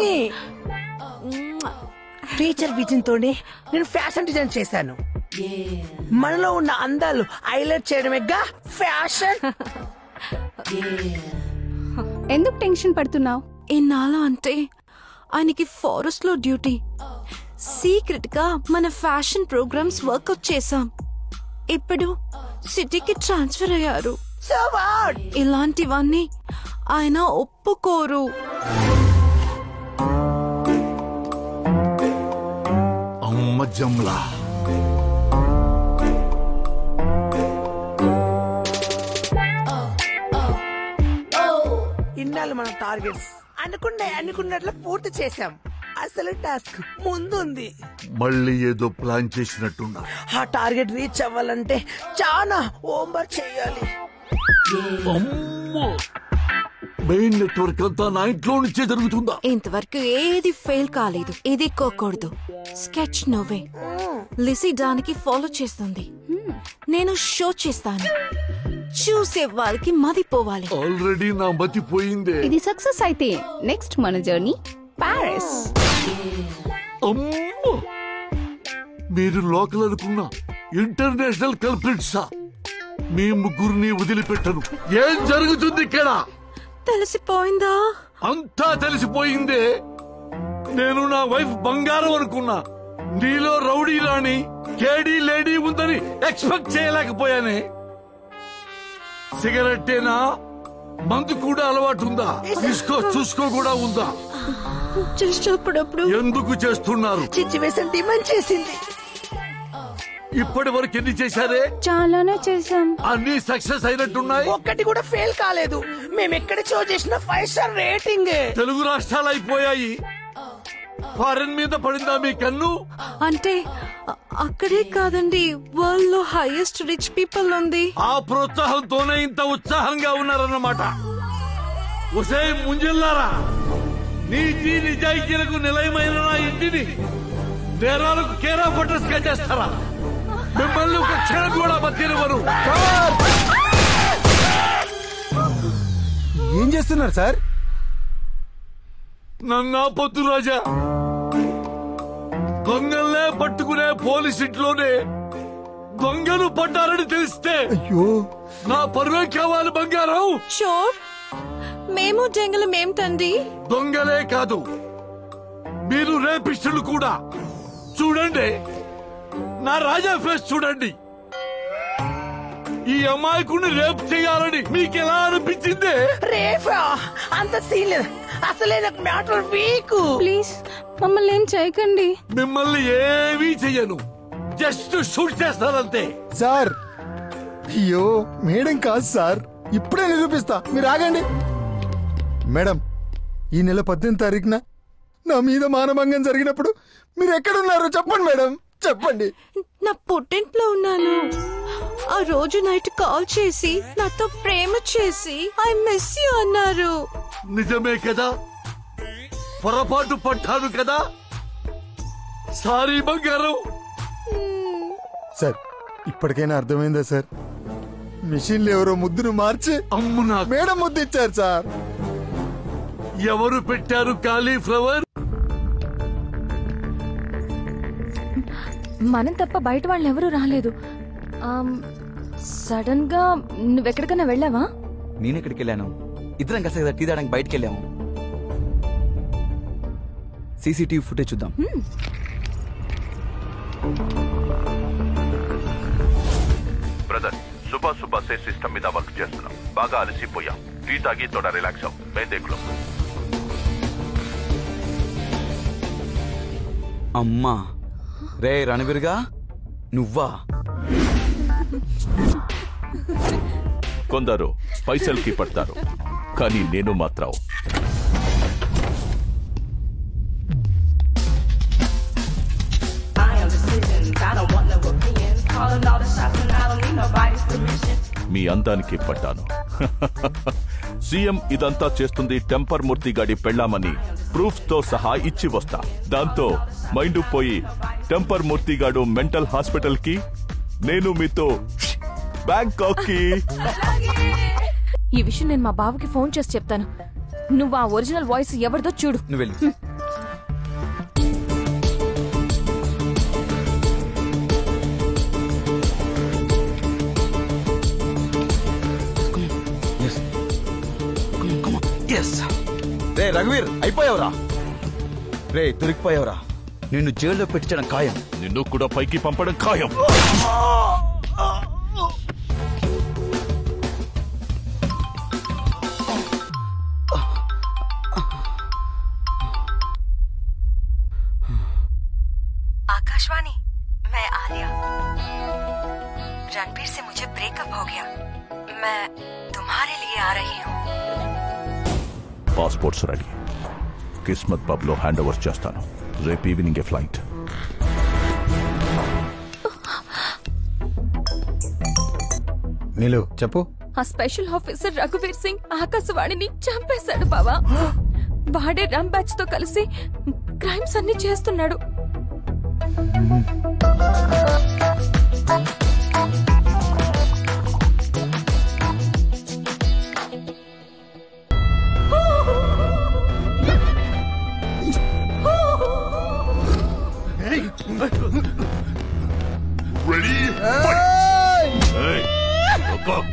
Mummy teacher vision తోనే నేను fashion design చేశాను. మనలో ఉన్న అందాలు హైలైట్ చేయడమేగా ఫ్యాషన్. ఎందుకు టెన్షన్ పడుతున్నావు? ఇన్నాళ్ళ అంటే ఆయనకి ఫారెస్ట్ లో డ్యూటీ. సీక్రెట్ గా మన ఫ్యాషన్ ప్రోగ్రామ్స్ వర్కౌట్ చేశాం. ఇప్పుడు సిటీకి ట్రాన్స్ఫర్ అయ్యారు. So what? ఇలాంటివన్నీ ఆయన ఒప్పుకోరు. అమ్మ జమ్లా ఇన్నాళ్ళు మన టార్గెట్స్ అనుకున్నట్లు పూర్తి చేశాం. అసలు టాస్క్ ముందుంది. మళ్ళీ ఏదో ప్లాన్ చేసినట్టున్నా. ఆ టార్గెట్ రీచ్ అవ్వాలంటే చాలా హోంవర్క్ చేయాలి. మెయిన్ నెట్వర్క్ అంతా నా ఇంట్లో నుంచే జరుగుతుందా? ఇంతవరకు ఏది ఫెయిల్ కాలేదు. ఇది కోకూడదు. స్కెచ్ నువ్వే. లిసీ దానికి ఫాలో చేస్తుంది. నేను షో చేస్తాను. చూసే వాళ్ళకి మదిపోవాలి. ఆల్రెడీ నా మతిపోయిందే. ఇది సక్సెస్ అయితే నెక్స్ట్ మన జర్నీ ప్యారిస్. అమ్మో, మీరు లోకల్ అనుకున్న ఇంటర్నేషనల్ కల్ప్రిట్సా? మీ ముగ్గురిని వదిలిపెట్టను. ఏం జరుగుతుంది ఇక్కడ? తెలిసిపోయిందా? అంతా తెలిసిపోయిందే. నేను నా వైఫ్ బంగారం అనుకున్నా. నీలో రౌడీ రాణి కేడీ లేడీ ఉందని ఎక్స్పెక్ట్ చేయలేకపోయానే. సిగరెట్టేనా? మందు కూడా అలవాటు ఉందా? తీసుకో చూసుకో కూడా ఉందా? చేసేటప్పుడు ఎందుకు చేస్తున్నారు? సిచ్యువేషన్ డిమాండ్ చేసింది. ఇప్పటి వరకు ఎన్ని చేశారే? చాలానే చేశాం. అన్ని సక్సెస్ అయినట్టున్నాయి. ఒక్కటి కూడా ఫెయిల్ కాలేదు. మేము ఎక్కడ షో చేసిన 5 స్టార్ రేటింగ్. తెలుగు రాష్ట్రాలు అయిపోయాయి. ఫారెన్ మీద పడిందా మీ కన్ను? అంటే అక్కడే కాదండి, వరల్డ్ లో హైయెస్ట్ రిచ్ పీపుల్ ఉంది. ఆ ప్రోత్సాహంతోనే ఇంత ఉత్సాహంగా ఉన్నారన్నమాట. ఒసే ముంజిల్లారా, నీతి నిజాయితీలకు నిలయమైన నా ఇంటిని నేరాలకు కేరా ఫోటోస్ గా చేస్తారా? మిమ్మల్ని ఒక క్షణం కూడా బతినివ్వరు. ఏం చేస్తున్నారు సార్? నన్నా పొద్దు రాజా, దొంగల్నే పట్టుకునే పోలీస్ ఇంట్లోనే దొంగలు పడ్డారని తెలిస్తే అయ్యో, నా పరువే కావాలి బంగారం. షోర్ మేము జంగలం ఏమిటండి? దొంగలే కాదు, మీరు రేపిస్టులు కూడా. చూడండి, నా రాజా ఫేస్ చూడండి. ఈ అమాయకుడిని రేపు చేయాలని మీకెలా అనిపించింది? రేపా? అంత సీన్ లేదు. అసలే నాకు మ్యాటర్ వీక్. ప్లీజ్ మమ్మల్ని ఏం చేయకండి. మిమ్మల్ని ఏమీ చెయ్యను, జస్ట్ షూట్ చేస్తానంతే. సార్, అయ్యో మేడం కాదు సార్, ఇప్పుడే నిరూపిస్తా, మీరు ఆగండి. మేడం, ఈ నెల 18వ తారీఖున నా మీద మానభంగం జరిగినప్పుడు మీరు ఎక్కడున్నారు చెప్పండి మేడం, చెప్పండి. నా పుట్టింట్లో ఉన్నాను. ఆ రోజు నైట్ కాల్ చేసి నాతో ప్రేమ చేసి ఐ మిస్ యూ అన్నారు. నిజమే కదా, పొరపాటు పడ్డాను కదా. సారీ బంగారం. సార్, ఇప్పటికైనా అర్థమైందా సార్? మిషన్లు ఎవరో ముద్దును మార్చి అమ్ము నాకు మేడం ముద్దు ఇచ్చారు సార్. ఎవరు పెట్టారు కాలీఫ్లవర్? మనం తప్ప బయట వాళ్ళు ఎవరూ రాలేదు. సడన్ గా నువ్వెక్కడికైనా వెళ్ళావా? నేనెక్కడికి వెళ్ళాను? ఇద్దరం కాస్త టీ తాగడానికి బయటకు వెళ్ళాము. సీసీటీవీ ఫుటేజ్ చూద్దాం. బ్రదర్, సుబా సే సిస్టమ్ మీద వర్క్ చేస్తున్నాం. బాగా అలసిపోయాం. టీ తాగి తోడ రిలాక్స్ అవ్వం. మేదేకులం. అమ్మా, రే రణవీర్గా నువ్వా? కొందరు పైసల్కి పడతారు, కానీ నేను మాత్రం మీ అందానికి పడ్డాను. సీఎం ఇదంతా చేస్తుంది టెంపర్ మూర్తి గాడి పెళ్ళామని ప్రూఫ్ తో సహా ఇచ్చి వస్తా. దాంతో మైండ్ పోయి టెంపర్ మూర్తి గాడు మెంటల్ హాస్పిటల్ కి, నేను మీతో బ్యాంకాక్ కి. ఈ విషయం నేను మా బావకి ఫోన్ చేసి చెప్తాను. నువ్వు ఆ ఒరిజినల్ వాయిస్ ఎవరిదో చూడు. నువ్వు వెళ్ళి రే రఘువీర్ అయిపోయావురా. రే దొరికిపోయావురా. నిన్ను జైల్లో పెట్టించడం ఖాయం. నిన్ను కూడా పైకి పంపడం ఖాయం. आकाशवाणी, मैं आलिया. रणबीर से मुझे ब्रेकअप हो गया. मैं तुम्हारे लिए आ रही हूँ. Passports ready. కిస్మత్ పబ్ లో హ్యాండ్ ఓవర్ చేస్తాను. రేపు ఈవినింగ్ ఫ్లైట్. నీలు చెప్పు. ఆ స్పెషల్ ఆఫీసర్ రఘువీర్ సింగ్ ఆకాశవాణిని చంపేశాడు బావా. వాడే రమ్ బ్యాచ్ తో కలిసి క్రైమ్స్ అన్ని చేస్తున్నాడు. Ready? Hey! Look up!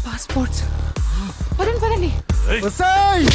Passports పదండి పదండి. వస్తాయ్.